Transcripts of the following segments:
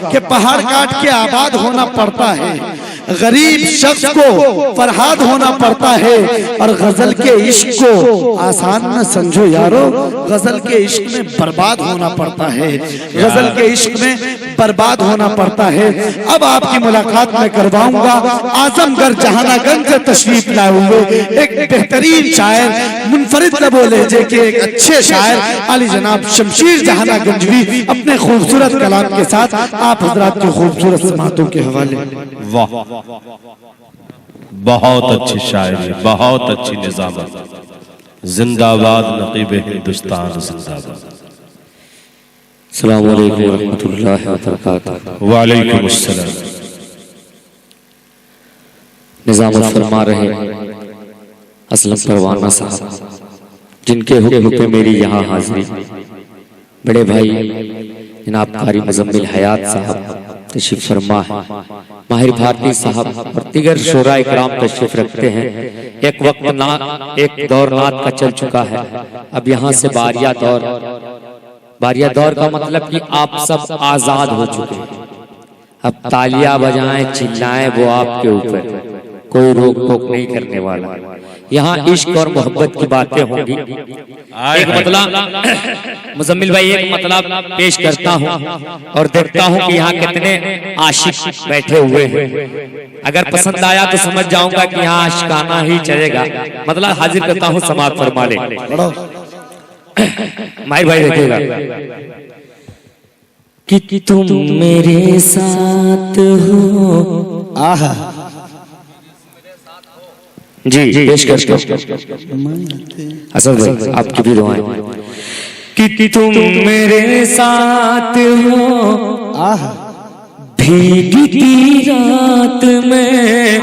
कि पहाड़ काट के आबाद होना पड़ता है, गरीब शख्स को फरहाद होना पड़ता है, और गजल के इश्क को आसान न समझो यारो, गजल के इश्क में बर्बाद होना पड़ता है, गजल के इश्क में बर्बाद होना पड़ता है। अब आपकी मुलाकात मैं करवाऊंगा आजमगढ़ जहानागंज से तशरीफ लाए हुए एक बेहतरीन शायर, मुनफरिद लबो लहजे के एक अच्छे शायर अली जनाब शमशीर जहानागंजवी अपने खूबसूरत कलाम के साथ आप हजरात के खूबसूरत समातों के हवाले। वाह, बहुत अच्छी शायरी, बहुत अच्छी निजामत। जिंदाबाद नकीब हिंदुस्तान जिंदाबाद। अस्सलामु अलैकुम रहमतुल्लाहि व बरकातहू। वालेकुम अस्सलाम। निजामत फरमा रहे असलम परवाना साहब, जिनके हुक्म पे मेरी यहाँ हाजिरी। बड़े भाई जनाब कारी मुजम्मिल हयात साहब तशरीफ फरमा है, माहिर भारती साहब और दीगर शोरा इकराम तशरीफ रखते हैं। एक वक्त एक दौर नात का चल चुका है, अब यहाँ से बारिया दौर का मतलब कि आप सब आजाद हो चुके हैं। अब तालियां बजाएं चिल्लाएं वो आपके ऊपर, कोई रोक टोक नहीं करने वाला। यहाँ इश्क और मोहब्बत की बातें होंगी। एक मतलब मुजम्मिल भाई एक मतलब पेश करता हूँ और देखता हूँ कि यहाँ कितने आशिक बैठे हुए हैं। अगर पसंद आया तो समझ जाऊंगा कि यहाँ आशिकाना ही चलेगा। मतलब हाजिर करता हूँ, समाप्त फरमा ले। माहिर भाई देखिएगा कि तुम मेरे साथ हो। आहा जी पेश कर असद भाई आपकी भी दुआएं कि तुम मेरे साथ हो। आहा भीगती रात में।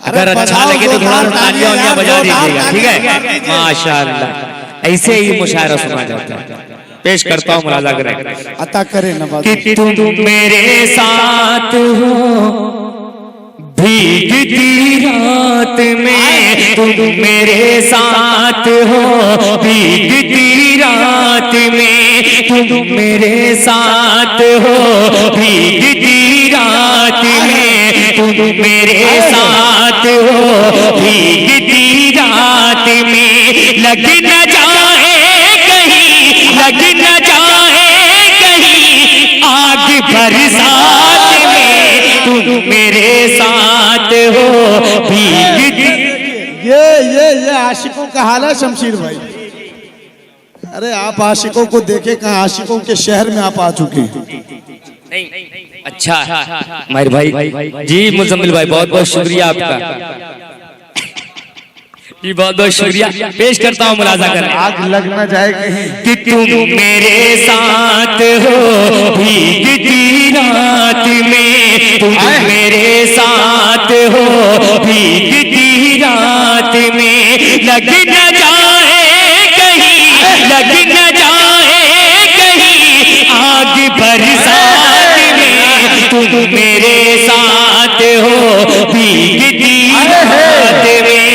अगर अच्छा लगे तो थोड़ा तालियां बजा दीजिएगा, ठीक है? माशाअल्लाह, ऐसे ही मुशायरा सुना जाता है। पेश करता हूँ, मुलाजा करें। अता करे नवाज कि तुम मेरे साथ हो भीगती रात में, तुम मेरे साथ हो भीगती रात में, तुम मेरे साथ हो भीगती रात में, तुम मेरे साथ हो भीगती रात में। लग न जाए कहीं, लग न जाए कहीं आग बरसात में, तुम मेरे साथ हो भीगती। ये आशिकों का हाल है शमशीर भाई। अरे आप आशिकों को देखे कहाँ, आशिकों के शहर में आप आ चुके हैं। अच्छा माहिर भाई जी, मुजम्मिल भाई बहुत बहुत शुक्रिया आपका जी, बहुत बहुत शुक्रिया। पेश करता हूँ, मुलाजा कर। आग लग न जाए कहीं कि तुम मेरे साथ हो भीगती रात में, तुम मेरे साथ हो भीगती रात में। लग न जाए कहीं, लग न जाए कहीं आग बरसात में, तुम मेरे साथ हो भीगती रात में।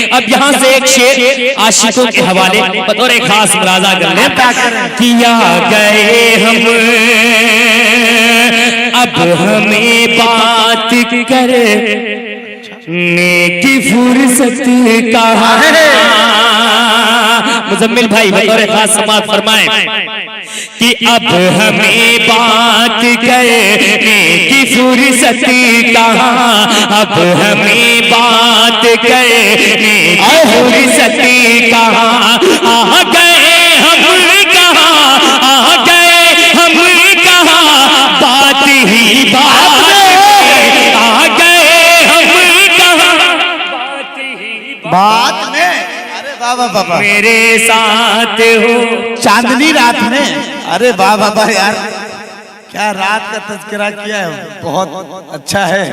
अब यहाँ से एक शेर आशिकों के हवाले बतौर एक खास मुलाजा कर ले। किया गए हम अब हमें बात करने की फुर्सत कहाँ। मुजम्मिल भाई बतौर खास समाअत फरमाएं कि अब हमें बात करने की फुर्सत कहाँ, अब हमें बात करने की फुर्सत कहाँ। आ गए हम कहाँ, आ गए हम कहाँ बात ही बात में, आ गए हम कहाँ बात ही बात में। अरे बाबा बाबा मेरे साथ हो चांदनी रात में। अरे वाह बाबा यार, क्या रात का तज़किरा किया है, बहुत अच्छा है।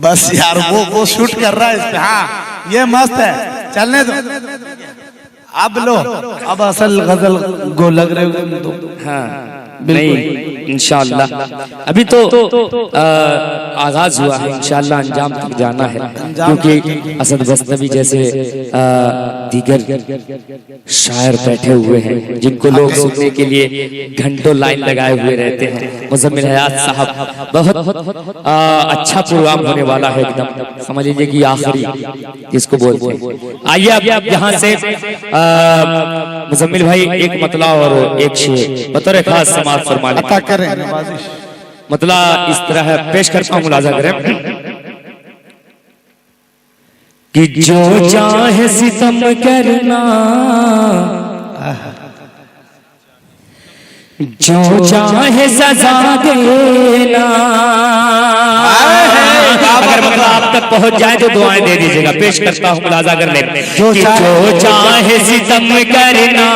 बस यार वो शूट कर रहा है इस पे। हाँ ये मस्त है, चलने दो। अब लो, अब असल गजल गो लग रहे हो। हाँ नहीं इंशाअल्लाह अभी तो आगाज हुआ है, इंशाअल्लाह अंजाम तक जाना है, क्योंकि असद गज़नवी जैसे दीगर शायर बैठे हुए हैं जिनको लोग सुनने के लिए घंटों लाइन लगाए हुए रहते हैं। मुज़म्मिल हयात साहब बहुत अच्छा प्रोग्राम होने वाला है, एकदम समझ लीजिए कि आखिरी जिसको बोलते हैं। आइए अब यहाँ से मुज़म्मिल भाई एक मतला और एक शेर बतौर खास समाअत फरमा लें। मतला इस तरह पेश करता हूँ, मुलाजा करें कि जो चाहे सितम करना, जो चाहे सजा देना। अगर मतलब आप तक पहुंच जाए तो दुआएं दे दीजिएगा। पेश करता हूँ, मुलाजा कर ले। जो चाहे सितम करना,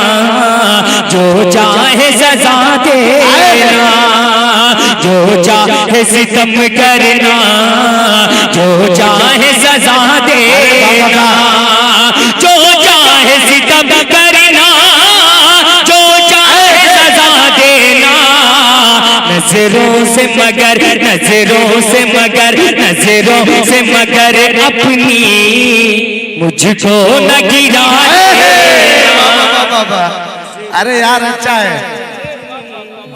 जो चाहे सजा देना, जो चाहे सितम करना, जो चाहे सजा देना, जो चाहे सितम करना, जो चाहे सजा देना। नजरों से मगर, नजरों से मगर, नजरों से मगर अपनी मुझको न गिरा। अरे यार अच्छा है।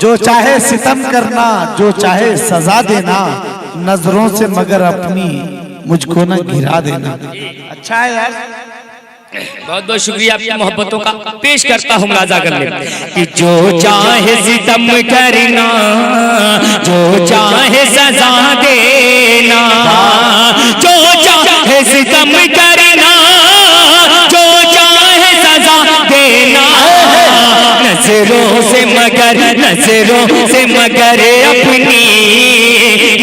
जो चाहे सितम करना, जो चाहे सजा देना, नजरों से मगर अपनी मुझको न गिरा देना। अच्छा है यार, बहुत बहुत शुक्रिया आपकी मोहब्बतों का। पेश करता हूँ, मुलाजा कर ले कि जो चाहे सितम करना, जो चाहे सजा देना, जो चाहे सितम करना, जो चाहे सजा देना। नजरों से मगर, नजरों से मगर अपनी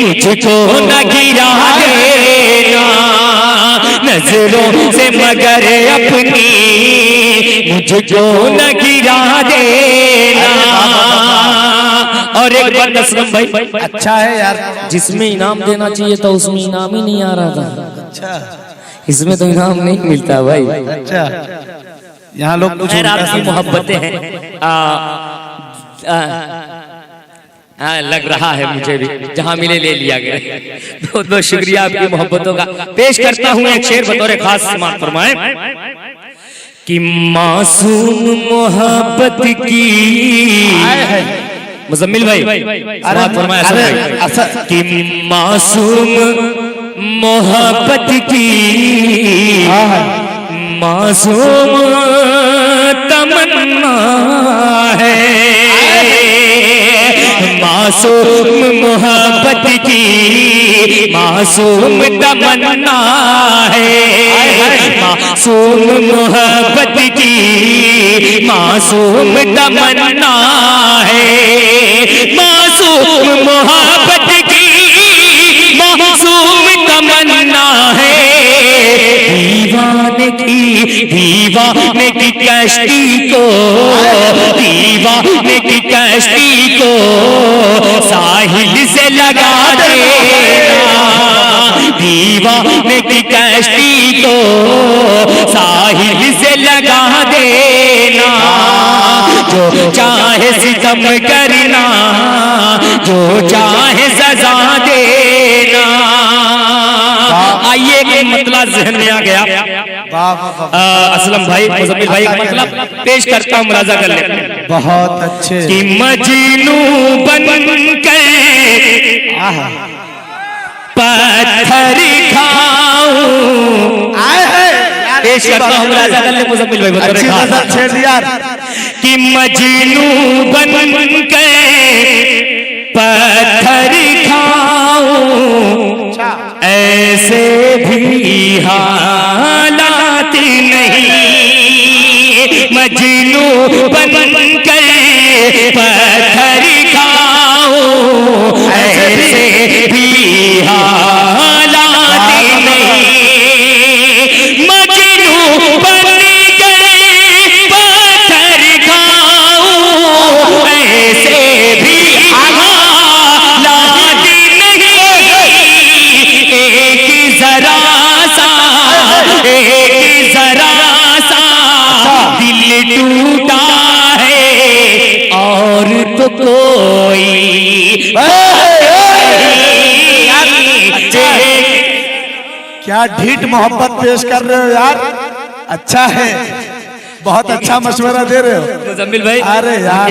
मुझको न गिरा देना। नजरों से मगर अपनी मुझको न गिरा देना। और एक बात असलम भाई, अच्छा है यार। जिसमें इनाम देना चाहिए था उसमें इनाम ही नहीं आ रहा था। अच्छा, इसमें तो इनाम नहीं मिलता भाई। अच्छा, यहाँ लोग कुछ आपकी मोहब्बतें हैं। लग रहा है मुझे भी, जहां मिले ले लिया गया। बहुत बहुत शुक्रिया आपकी मोहब्बतों का। पेश करता हूँ एक शेर बतौर खास समाअत फरमाएं कि मासूम मोहब्बत की। मुज़म्मिल भाई समाअत फरमाएं कि मासूम मोहब्बत की, मासूम तमन्ना है। मासूम मोहब्बत की, मासूम तमन्ना है। मासूम मोहब्बत की, मासूम तमन्ना है। मासूम मोहब्बत की, मासूम तमन्ना है। दीवाने की कश्ती को, दीवाने की कश्ती को साहिल से लगा देना। दीवाने की कश्ती को साहिल से लगा देना। जो चाहे सितम करना, जो चाहे सजा देना। आइए एक मतला जहन में आ गया। असलम भाई, मुज़म्मिल भाई का मतलब पेश करता हूँ, मुलाजा कर ले। बहुत अच्छे कि मजनू बनकर पत्थर खाऊं। पेश करता हूँ, मुलाजा कर ले मुज़म्मिल भाई बतौर खास कि मजनू बनकर पत्थर खाऊं। ऐसे भी हालात नहीं, मजनू बनकर पत्थर खाऊं। ऐसे भी हालात नहीं, मजनू बनकर पत्थर खाऊं। ऐसे भी हालात नहीं। एक जरा सा को कोई क्या ढीठ मोहब्बत पेश कर रहे हो यार, अच्छा है, बहुत अच्छा मशवरा दे रहे हो मुजम्मिल भाई। अरे यार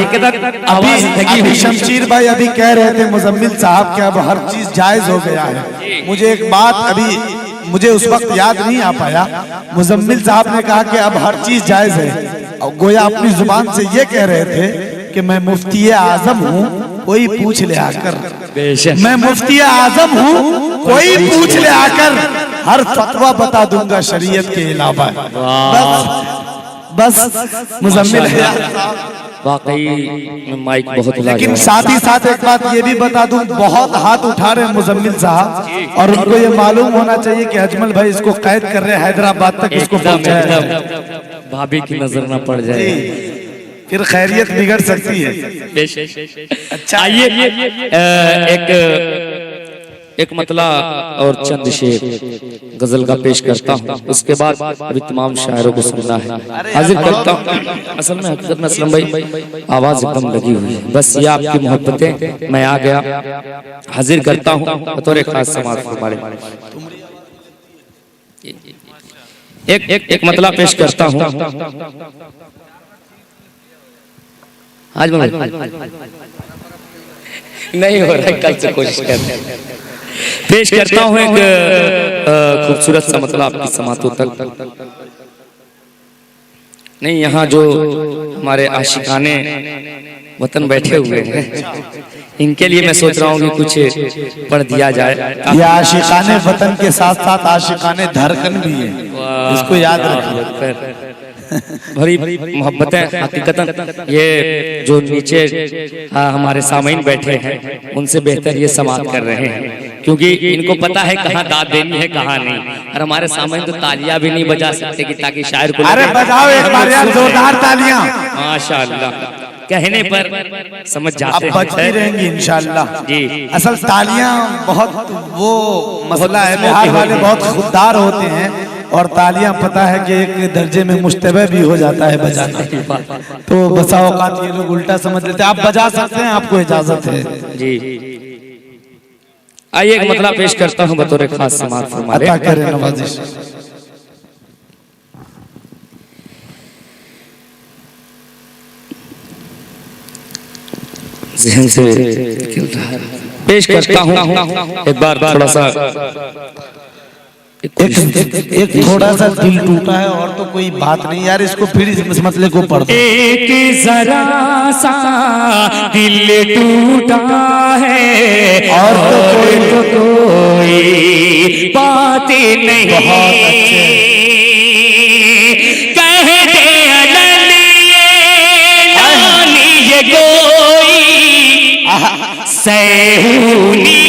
अभी शमशीर भाई अभी कह रहे थे मुजम्मिल साहब के अब हर चीज जायज हो गया है। मुझे एक बात अभी मुझे उस वक्त याद नहीं आ पाया, मुजम्मिल साहब ने कहा कि अब हर चीज जायज है, और गोया अपनी जुबान से ये कह रहे थे कि मैं मुफ्ती आजम हूँ, कोई पूछ ले आकर, मैं मुफ्ती आजम हूँ, कोई पूछ ले आकर, हर फतवा बता दूंगा शरीयत के अलावा। बस मुजम्मिल है वाकई माइक बहुत लेकिन साथ ही साथ एक बात ये भी बता दूं, बहुत हाथ उठा रहे हैं मुजम्मिल साहब, और उनको ये मालूम होना चाहिए कि अजमल भाई इसको कैद कर रहे हैं, हैदराबाद तक इसको पहुंचाया, भाभी की नजर न पड़ जाए, फिर खैरियत बिगड़ सकती है। अच्छा आइए एक मतला और चंद शेर गजल का पेश करता हूँ, उसके बाद अभी तमाम शायरों को सुनना है। हाजिर करता हूँ, असल में हकीकत में असलम भाई आवाज एकदम लगी हुई है, बस ये आपकी मोहब्बतें, मैं आ गया हाजिर करता हूँ बतौर खास समाज फरमाने। एक मतला पेश करता हूँ। आज नहीं हो रहा है, कल से कोशिश करते हैं। पेश करता हूँ एक खूबसूरत सा मतलब आपकी समातों तक। नहीं, यहाँ जो हमारे आशिकाने वतन बैठे हुए हैं, इनके लिए मैं सोच रहा हूँ कि कुछ पढ़ दिया जाए। ये आशिकाने वतन के साथ साथ आशिकाने धड़कन भी है, इसको याद रखिए। बड़ी मोहब्बतें हकीकतन ये जो नीचे हमारे सामईन बैठे हैं उनसे बेहतर ये समाप्त कर रहे हैं, क्योंकि इनको पता है कहाँ दाद देनी है कहाँ नहीं, और हमारे सामईन तो तालियां भी नहीं बजा सकते कि ताकि शायर को अरे बजाओ एक बार यार जोरदार तालियां, माशाअल्लाह, कहने पर समझ जाते हैं, बजती रहेंगी इंशाअल्लाह जी। असल तालियां बहुत वो मसला है, बिहार वाले बहुत खुददार होते हैं, और तालियां पता है कि एक दर्जे में मुश्तबह भी हो जाता है बजाना, तो बसा औकात ये लोग उल्टा समझ लेते हैं। आप बजा सकते हैं, आपको इजाजत है जी। आइए एक मतलब पेश करता हूँ बतौर खास समाअत फरमाए। अता करें नवाजिश। ज़हन से निकल रहा है, पेश करता हूँ एक बार थोड़ा सा एक थोड़ा सा दिल टूटा है, और तो कोई बात नहीं यार, इसको फिर इस मसले को पढ़ दो। एक जरा सा दिल टूटा है, और तो कोई बात नहीं। बहुत अच्छे कहते नानी ये गोई सहूनी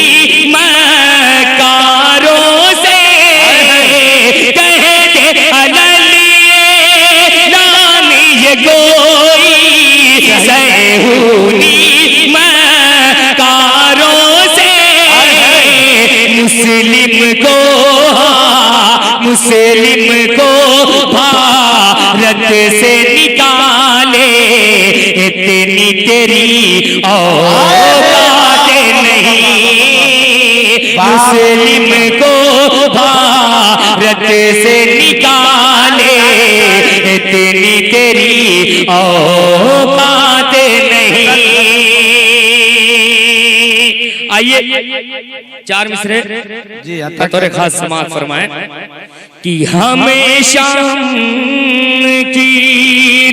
मुस्लिम को भारत से निकाले इतनी तेरी औकात नहीं, मुस्लिम को भारत से निकाले इतनी तेरी औकात नहीं। आइए चार मिसरे जी बतौर खास समाअत फरमाएं कि हमेशा की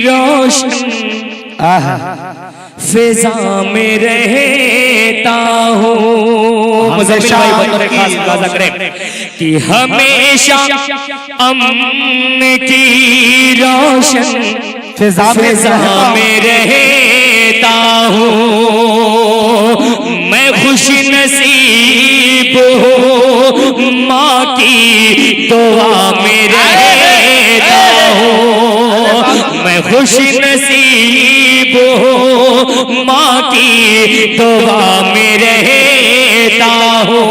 रोशन फिजा में रहता हूँ, बतौर खास अंदाजा करें कि हमेशा अमन की रोशन फिजा में रहता हूँ, मैं खुश नसीब हूँ, माँ की दुआ में रहता हूँ, मैं खुश नसीब हूँ, माँ की दुआ में रहता हूँ।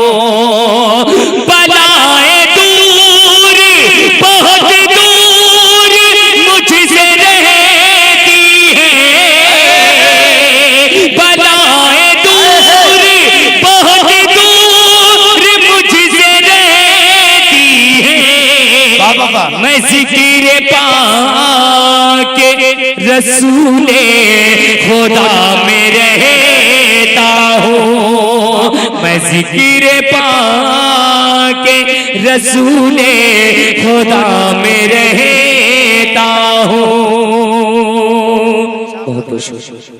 बलाएं दूर बहुत दूर मुझसे रहती है, पाके रसूले खुदा में रहता हूँ, मैं जिक्र पाके रसूले खुदा में रहता हूँ। बहुत बहुत शुक्रिया।